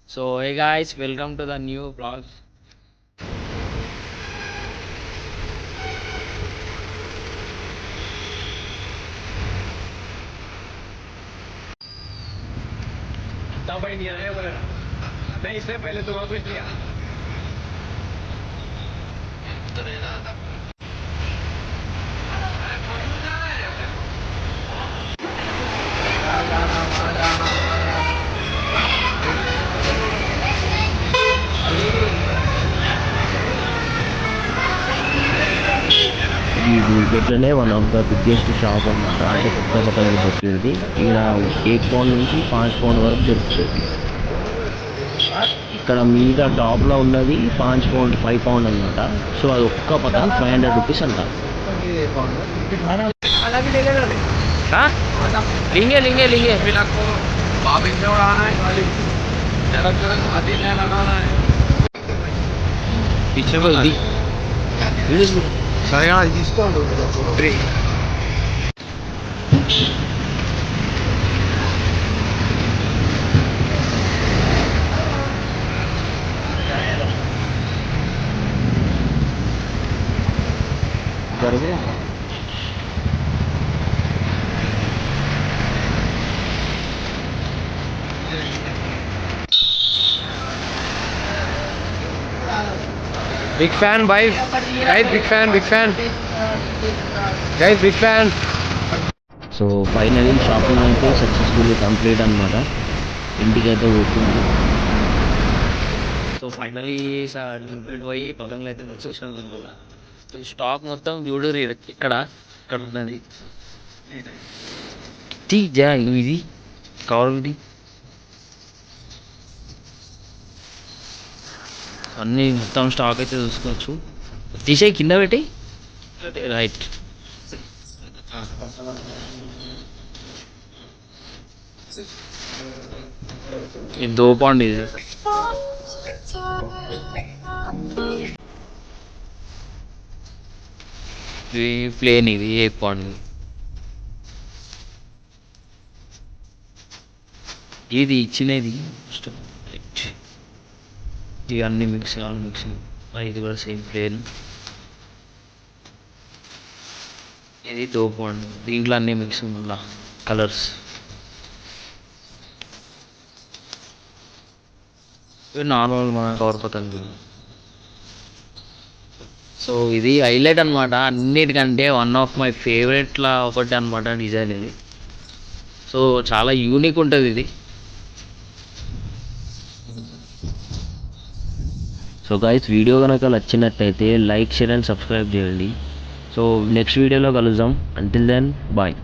So hey guys, welcome to the new vlog. नहीं इससे पहले तो कुछ किया ఈ గూగుల్లోనే one of the biggest shop అన్నమాట. అంటే కొత్త బట్టలు దొరికేది ఈడ 8 పౌండ్ నుంచి 5 పౌండ్ వరకు దొరుకుతుంది. ఇక్కడ మీద టాప్లో ఉన్నది 5 పౌండ్ 5 పౌండ్ అనమాట. సో అది ఒక్క పక్కన 500 రూపీస్ అంట. लिंगे लिंगे लिंगे फिर आपको बाबिन से उड़ाना है आदि ने लगाना है पीछे को दी सरेगा इसको Big fan, bye. Guys, big fan, big fan. Guys, big fan. So finally shopping అయితే సక్సెస్ఫుల్లీ కంప్లీట్ అనమాట. ఇంటికైతే పోతుంది. సో ఫైనలీ పోయి పొలంలో అయితే వచ్చేసాను కూడా. స్టాక్ మొత్తం చూడు ఇక్కడ ఇక్కడ ఉన్నది తీజా ఇది కవర్ ఇది అన్నీ మొత్తం స్టాక్ అయితే చూసుకోవచ్చు. తీసేయి కింద పెట్టి రైట్. ఇది దోపండి ఇది ఇది ప్లేన్ ఇది ఏ పండు ఇది ఇచ్చినది ఇది అన్ని మిక్సింగ్ ఆల్ మిక్సింగ్. ఇది కూడా సేమ్ ప్లేన్. ఇది దోపండు దీంట్లో అన్ని మిక్సింగ్ వల్ల కలర్స్. ఇవి నార్మల్ మన కవర్ పతంగి. సో ఇది హైలైట్ అనమాట అన్నిటికంటే వన్ ఆఫ్ మై ఫేవరెట్లా ఒకటి అనమాట డిజైన్ ఇది. సో చాలా యూనిక్ ఉంటుంది ఇది. సో గైస్ వీడియో కనుక నచ్చినట్టయితే లైక్ షేర్ అండ్ సబ్స్క్రైబ్ చేయండి. సో నెక్స్ట్ వీడియోలో కలుద్దాం. Until then bye.